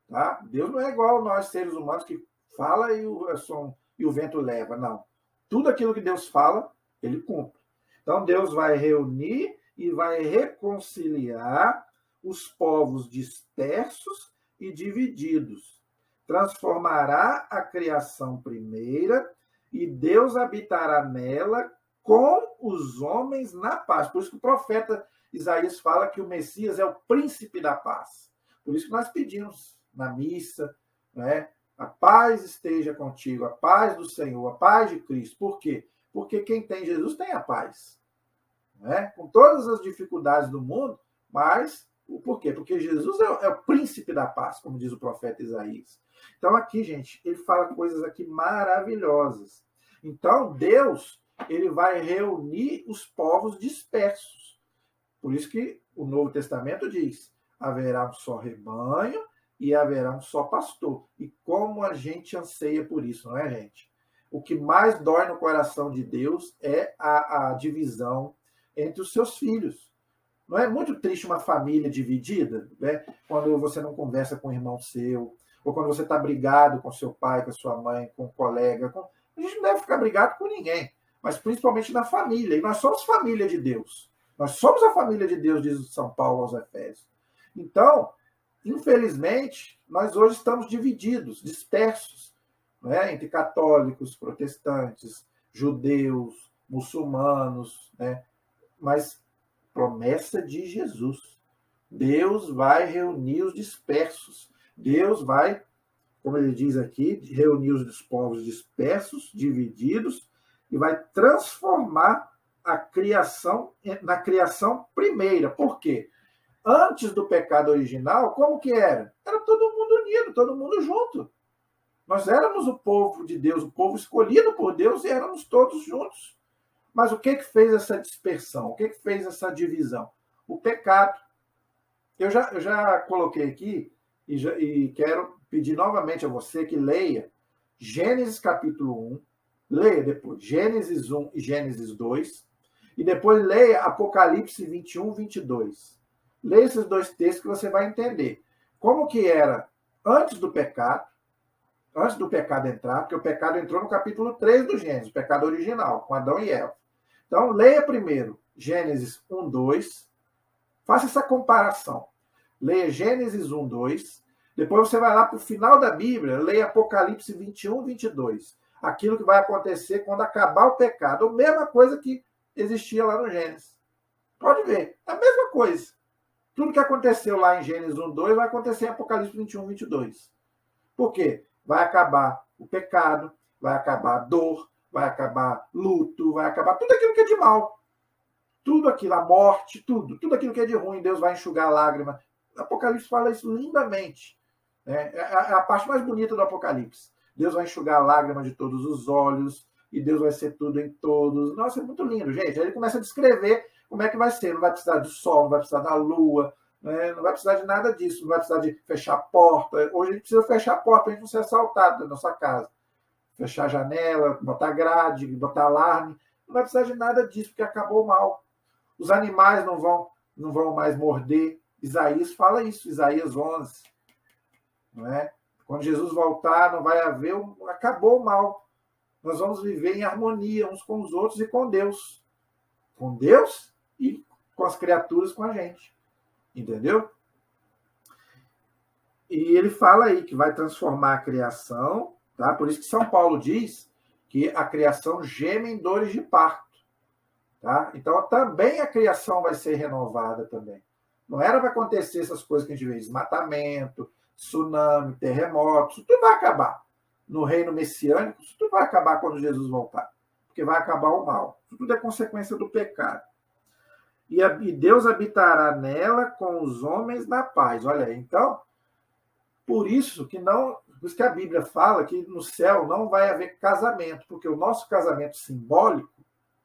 Speaker 1: Tá? Deus não é igual nós, seres humanos, que fala e o vento leva. Não. Tudo aquilo que Deus fala, ele cumpre. Então, Deus vai reunir e vai reconciliar os povos dispersos e divididos. Transformará a criação primeira e Deus habitará nela com os homens na paz. Por isso que o profeta Isaías fala que o Messias é o príncipe da paz. Por isso que nós pedimos na missa, né? A paz esteja contigo, a paz do Senhor, a paz de Cristo. Por quê? Porque quem tem Jesus tem a paz. Né? Com todas as dificuldades do mundo, mas por quê? Porque Jesus é o príncipe da paz, como diz o profeta Isaías. Então aqui, gente, ele fala coisas aqui maravilhosas. Então Deus, ele vai reunir os povos dispersos. Por isso que o Novo Testamento diz, haverá um só rebanho e haverá um só pastor. E como a gente anseia por isso, não é, gente? O que mais dói no coração de Deus é a divisão entre os seus filhos. Não é muito triste uma família dividida, né? Quando você não conversa com o irmão seu, ou quando você está brigado com seu pai, com a sua mãe, com um colega. A gente não deve ficar brigado com ninguém, mas principalmente na família. E nós somos família de Deus. Nós somos a família de Deus, diz São Paulo aos Efésios. Então, infelizmente, nós hoje estamos divididos, dispersos, né? Entre católicos, protestantes, judeus, muçulmanos, né? Mas promessa de Jesus. Deus vai reunir os dispersos. Deus vai, como ele diz aqui, reunir os povos dispersos, divididos, e vai transformar a criação na criação primeira. Por quê? Antes do pecado original, como que era? Era todo mundo unido, todo mundo junto. Nós éramos o povo de Deus, o povo escolhido por Deus, e éramos todos juntos. Mas o que fez essa dispersão? O que fez essa divisão? O pecado. Eu já coloquei aqui e quero pedir novamente a você que leia Gênesis capítulo 1, leia depois Gênesis 1 e Gênesis 2, e depois leia Apocalipse 21, 22. Leia esses dois textos que você vai entender como que era antes do pecado entrar, porque o pecado entrou no capítulo 3 do Gênesis, o pecado original, com Adão e Eva. Então, leia primeiro Gênesis 1, 2, faça essa comparação. Leia Gênesis 1, 2, depois você vai lá para o final da Bíblia, leia Apocalipse 21, 22. Aquilo que vai acontecer quando acabar o pecado, a mesma coisa que existia lá no Gênesis. Pode ver, é a mesma coisa. Tudo que aconteceu lá em Gênesis 1, 2 vai acontecer em Apocalipse 21, 22. Por quê? Vai acabar o pecado, vai acabar a dor, vai acabar luto, vai acabar tudo aquilo que é de mal. Tudo aquilo, a morte, tudo aquilo que é de ruim, Deus vai enxugar a lágrima. O Apocalipse fala isso lindamente. Né? É a parte mais bonita do Apocalipse. Deus vai enxugar a lágrima de todos os olhos, e Deus vai ser tudo em todos. Nossa, é muito lindo, gente. Aí ele começa a descrever como é que vai ser. Não vai precisar do sol, não vai precisar da lua, né? Não vai precisar de nada disso, não vai precisar de fechar a porta. Hoje a gente precisa fechar a porta para a gente não ser assaltado da nossa casa. Fechar a janela, botar grade, botar alarme. Não vai precisar de nada disso, porque acabou o mal. Os animais não vão mais morder. Isaías fala isso, Isaías 11. Não é? Quando Jesus voltar, não vai haver... Acabou o mal. Nós vamos viver em harmonia uns com os outros e com Deus. Com Deus e com as criaturas, com a gente. Entendeu? E ele fala aí que vai transformar a criação, tá? Por isso que São Paulo diz que a criação geme em dores de parto. Tá? Então também a criação vai ser renovada também. Não era para acontecer essas coisas que a gente vê, desmatamento, tsunami, terremotos, isso tudo vai acabar. No reino messiânico, isso tudo vai acabar quando Jesus voltar. Porque vai acabar o mal. Isso tudo é consequência do pecado. E Deus habitará nela com os homens na paz. Olha aí, então, por isso que a Bíblia fala que no céu não vai haver casamento, porque o nosso casamento simbólico,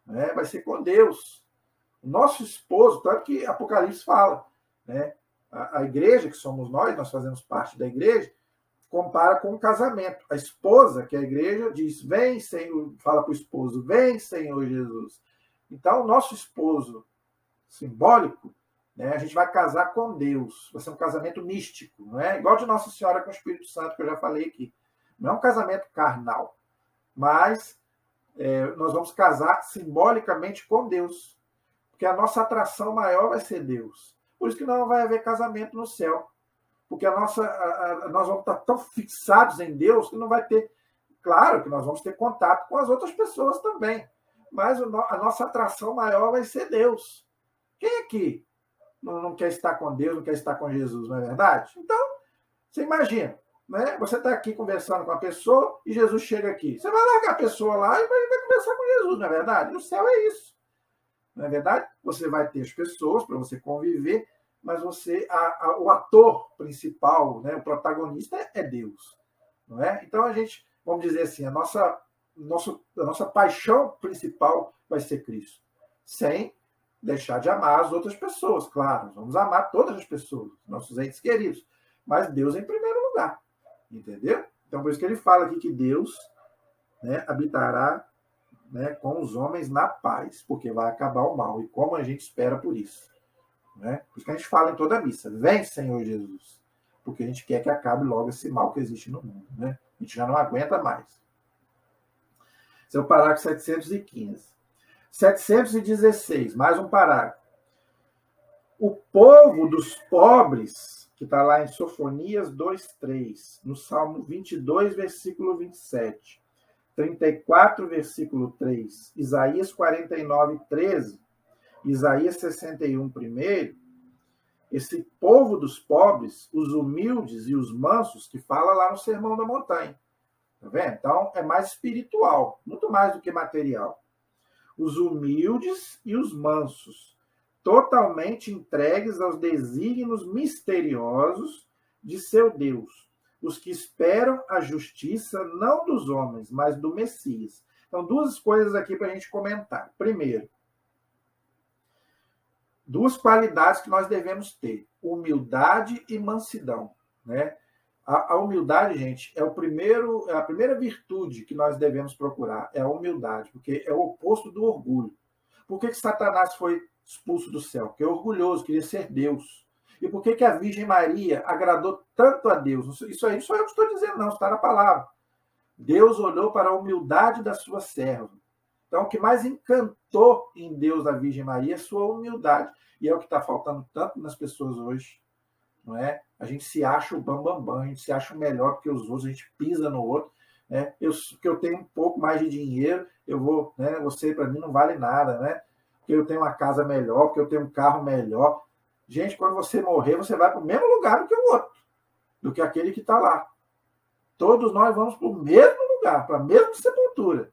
Speaker 1: né, vai ser com Deus. O nosso esposo, tanto que Apocalipse fala, né, a igreja, que somos nós fazemos parte da igreja, compara com o casamento. A esposa, que é a igreja, diz, vem, Senhor, fala para o esposo, vem, Senhor Jesus. Então, o nosso esposo simbólico, né, a gente vai casar com Deus. Vai ser um casamento místico, não é? Igual de Nossa Senhora com o Espírito Santo, que eu já falei aqui. Não é um casamento carnal, mas nós vamos casar simbolicamente com Deus, porque a nossa atração maior vai ser Deus. Por isso que não vai haver casamento no céu, porque nós vamos estar tão fixados em Deus que não vai ter... Claro que nós vamos ter contato com as outras pessoas também, mas a nossa atração maior vai ser Deus. Quem aqui não quer estar com Deus, não quer estar com Jesus, não é verdade? Então, você imagina, né? Você está aqui conversando com a pessoa e Jesus chega aqui. Você vai largar a pessoa lá e vai conversar com tudo, não é verdade? E o céu é isso. Não é verdade? Você vai ter as pessoas para você conviver, mas o ator principal, né, o protagonista é Deus. Não é? Então a gente, vamos dizer assim, a nossa paixão principal vai ser Cristo. Sem deixar de amar as outras pessoas, claro. Vamos amar todas as pessoas, nossos entes queridos. Mas Deus em primeiro lugar. Entendeu? Então por isso que ele fala aqui que Deus, né, habitará, né, com os homens na paz, porque vai acabar o mal. E como a gente espera por isso. Né? Por isso que a gente fala em toda a missa, vem Senhor Jesus, porque a gente quer que acabe logo esse mal que existe no mundo. Né? A gente já não aguenta mais. Esse é o parágrafo 715. 716, mais um parágrafo. O povo dos pobres, que está lá em Sofonias 2:3, no Salmo 22, versículo 27, 34, versículo 3, Isaías 49, 13, Isaías 61, 1, esse povo dos pobres, os humildes e os mansos, que fala lá no Sermão da Montanha. Tá vendo? Então, é mais espiritual, muito mais do que material. Os humildes e os mansos, totalmente entregues aos desígnios misteriosos de seu Deus, os que esperam a justiça não dos homens, mas do Messias. Então, duas coisas aqui para a gente comentar. Primeiro, duas qualidades que nós devemos ter: humildade e mansidão. Né? A humildade, gente, é a primeira virtude que nós devemos procurar, é a humildade, porque é o oposto do orgulho. Por que Satanás foi expulso do céu? Porque é orgulhoso, queria ser Deus. E por que a Virgem Maria agradou tanto a Deus? Isso aí não sou eu que estou dizendo, não, está na palavra. Deus olhou para a humildade da sua serva. Então, o que mais encantou em Deus a Virgem Maria é a sua humildade. E é o que está faltando tanto nas pessoas hoje. Não é? A gente se acha o bambambam, a gente se acha o melhor que os outros, a gente pisa no outro. Né? Que eu tenho um pouco mais de dinheiro, eu vou, né? Você para mim não vale nada, né? Porque eu tenho uma casa melhor, porque eu tenho um carro melhor. Gente, quando você morrer, você vai para o mesmo lugar do que o outro, do que aquele que está lá. Todos nós vamos para o mesmo lugar, para a mesma sepultura.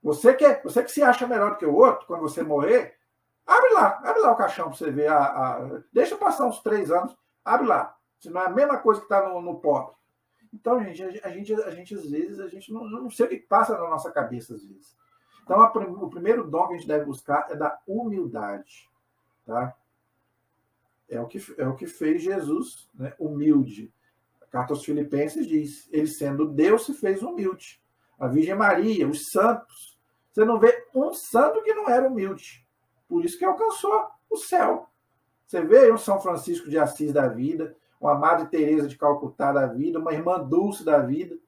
Speaker 1: Você que se acha melhor do que o outro, quando você morrer, abre lá o caixão para você ver. Deixa passar uns 3 anos, abre lá. Se não é a mesma coisa que está no pobre. Então, gente, a gente às vezes, a gente não sei o que passa na nossa cabeça, às vezes. Então, o primeiro dom que a gente deve buscar é da humildade. Tá? É o que fez Jesus, né? Humilde. A carta aos Filipenses diz, ele sendo Deus se fez humilde. A Virgem Maria, os santos. Você não vê um santo que não era humilde. Por isso que alcançou o céu. Você vê um São Francisco de Assis da vida, uma Madre Teresa de Calcutá da vida, uma Irmã Dulce da vida,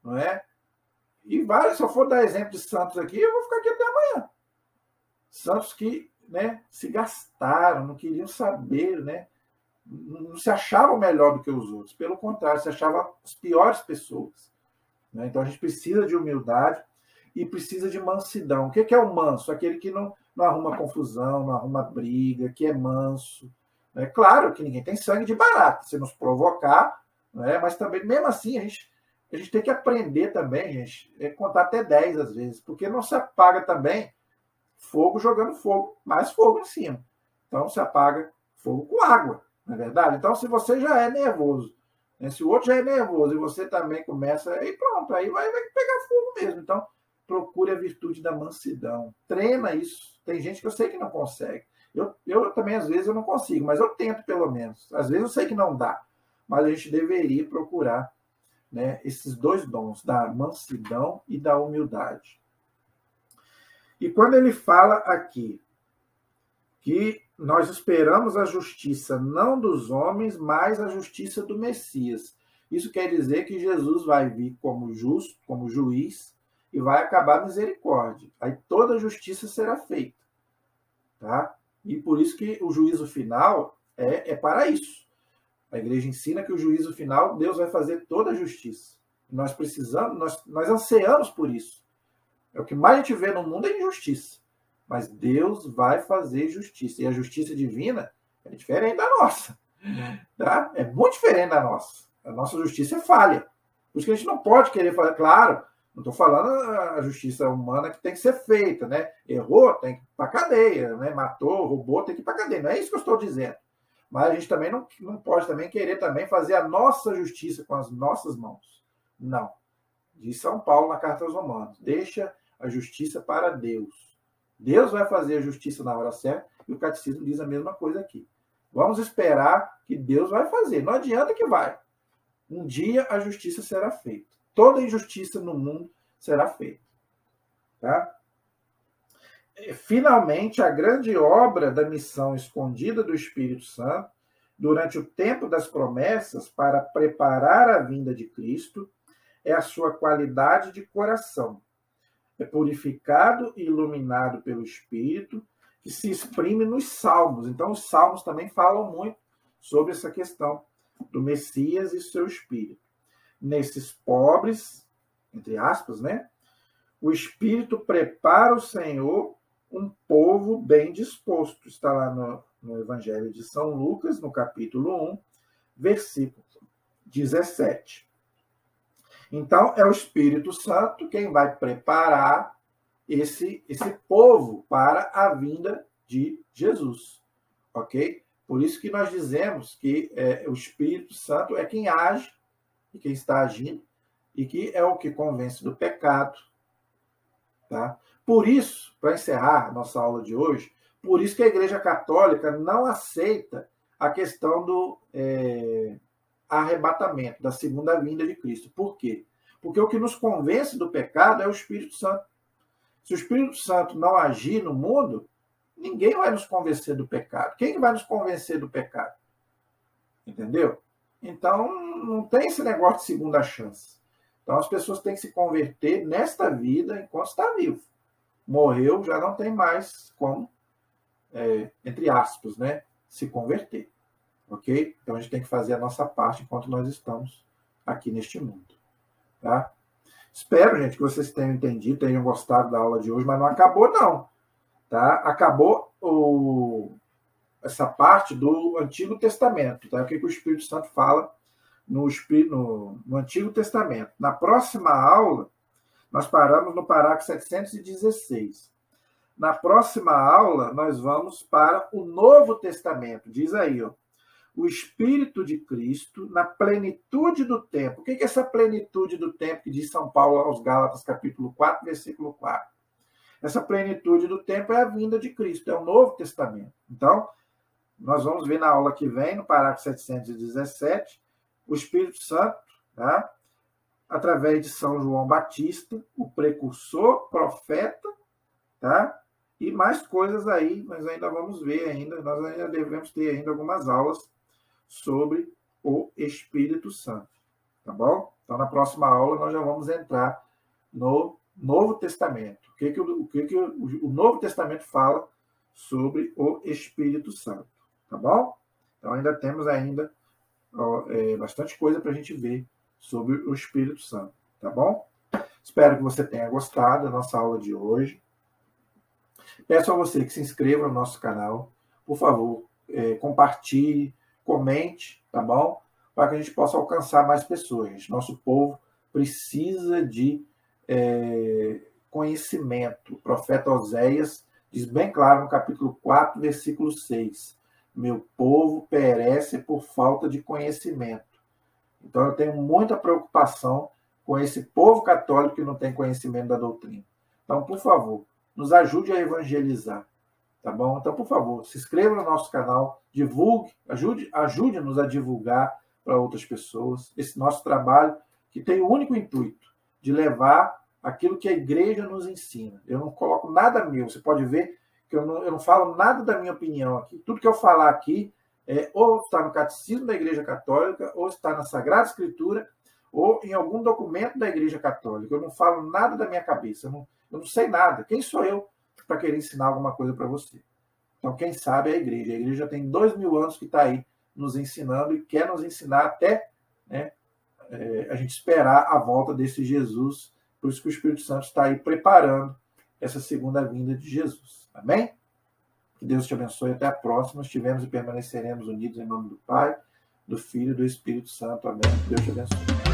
Speaker 1: não é? E vários, se eu for dar exemplo de santos aqui, eu vou ficar aqui até amanhã. Santos que, né, se gastaram, não queriam saber, né? Não se achavam melhor do que os outros. Pelo contrário, se achavam as piores pessoas. Né? Então a gente precisa de humildade e precisa de mansidão. O que é o manso? Aquele que não arruma confusão, não arruma briga, que é manso. É claro que ninguém tem sangue de barata, se nos provocar, né? Mas também, mesmo assim, a gente tem que aprender também, gente, contar até 10 às vezes, porque não se apaga também fogo jogando fogo, mais fogo em cima. Então se apaga fogo com água, não é verdade? Então, se você já é nervoso, né? Se o outro já é nervoso e você também começa, aí pronto, aí vai pegar fogo mesmo. Então, procure a virtude da mansidão. Treina isso. Tem gente que eu sei que não consegue. Eu também, às vezes, eu não consigo, mas eu tento, pelo menos. Às vezes eu sei que não dá, mas a gente deveria procurar, né, esses dois dons, da mansidão e da humildade. E quando ele fala aqui que nós esperamos a justiça não dos homens, mas a justiça do Messias. Isso quer dizer que Jesus vai vir como justo, como juiz, e vai acabar a misericórdia. Aí toda a justiça será feita. Tá? E por isso que o juízo final é para isso. A igreja ensina que o juízo final, Deus vai fazer toda a justiça. Nós precisamos, nós ansiamos por isso. É o que mais a gente vê no mundo é injustiça. Mas Deus vai fazer justiça. E a justiça divina é diferente da nossa. Tá? É muito diferente da nossa. A nossa justiça é falha. Por isso que a gente não pode querer fazer. Claro, Não estou falando a justiça humana que tem que ser feita, né? Errou, tem que ir para a cadeia, né? Matou, roubou, tem que ir para a cadeia. Não é isso que eu estou dizendo. Mas a gente também não pode também querer também fazer a nossa justiça com as nossas mãos. Não. Diz São Paulo na Carta aos Romanos. Deixa a justiça para Deus. Deus vai fazer a justiça na hora certa e o catecismo diz a mesma coisa aqui. Vamos esperar que Deus vai fazer. Não adianta que vai. Um dia a justiça será feita. Toda injustiça no mundo será feita. Tá? Finalmente, a grande obra da missão escondida do Espírito Santo, durante o tempo das promessas, para preparar a vinda de Cristo, é a sua qualidade de coração. É purificado e iluminado pelo Espírito, que se exprime nos Salmos. Então, os Salmos também falam muito sobre essa questão do Messias e seu Espírito. Nesses pobres, entre aspas, né? O Espírito prepara o Senhor um povo bem disposto. Está lá no Evangelho de São Lucas, no capítulo 1, versículo 17. Então, é o Espírito Santo quem vai preparar esse povo para a vinda de Jesus. Ok? Por isso que nós dizemos que o Espírito Santo é quem age e quem está agindo, e que é o que convence do pecado. Tá? Por isso, para encerrar a nossa aula de hoje, por isso que a Igreja Católica não aceita a questão do arrebatamento, da segunda vinda de Cristo. Por quê? Porque o que nos convence do pecado é o Espírito Santo. Se o Espírito Santo não agir no mundo, ninguém vai nos convencer do pecado. Quem vai nos convencer do pecado? Entendeu? Então, não tem esse negócio de segunda chance. Então, as pessoas têm que se converter nesta vida enquanto está vivo. Morreu, já não tem mais como, entre aspas, né, se converter. Ok? Então, a gente tem que fazer a nossa parte enquanto nós estamos aqui neste mundo. Tá? Espero, gente, que vocês tenham entendido, tenham gostado da aula de hoje, mas não acabou, não. Tá? Acabou essa parte do Antigo Testamento. Tá? O que o Espírito Santo fala no Antigo Testamento. Na próxima aula, nós paramos no parágrafo 716. Na próxima aula, nós vamos para o Novo Testamento. Diz aí, ó, o Espírito de Cristo na plenitude do tempo. O que é essa plenitude do tempo que diz São Paulo aos Gálatas, capítulo 4, versículo 4? Essa plenitude do tempo é a vinda de Cristo, é o Novo Testamento. Então, nós vamos ver na aula que vem, no parágrafo 717, o Espírito Santo, tá? Através de São João Batista, o precursor, profeta, tá? E mais coisas aí, nós ainda vamos ver ainda, nós ainda devemos ter ainda algumas aulas sobre o Espírito Santo, tá bom? Então, na próxima aula, nós já vamos entrar no Novo Testamento. O que o Novo Testamento fala sobre o Espírito Santo, tá bom? Então, ainda temos ainda bastante coisa para a gente ver sobre o Espírito Santo, tá bom? Espero que você tenha gostado da nossa aula de hoje. Peço a você que se inscreva no nosso canal, por favor, compartilhe, comente, tá bom? Para que a gente possa alcançar mais pessoas. Nosso povo precisa de conhecimento. O profeta Oséias diz bem claro no capítulo 4, versículo 6. Meu povo perece por falta de conhecimento. Então, eu tenho muita preocupação com esse povo católico que não tem conhecimento da doutrina. Então, por favor, nos ajude a evangelizar, tá bom? Então, por favor, se inscreva no nosso canal, divulgue, ajude-nos a divulgar para outras pessoas esse nosso trabalho que tem o único intuito de levar aquilo que a igreja nos ensina. Eu não coloco nada meu, você pode ver que eu não falo nada da minha opinião aqui. Tudo que eu falar aqui ou está no Catecismo da Igreja Católica, ou está na Sagrada Escritura, ou em algum documento da Igreja Católica. Eu não falo nada da minha cabeça, eu não sei nada. Quem sou eu para querer ensinar alguma coisa para você? Então, quem sabe é a igreja. A igreja tem 2000 anos que está aí nos ensinando e quer nos ensinar até a gente esperar a volta desse Jesus. Por isso que o Espírito Santo está aí preparando essa segunda vinda de Jesus. Amém? Que Deus te abençoe. Até a próxima. Estivemos e permaneceremos unidos em nome do Pai, do Filho e do Espírito Santo. Amém. Que Deus te abençoe.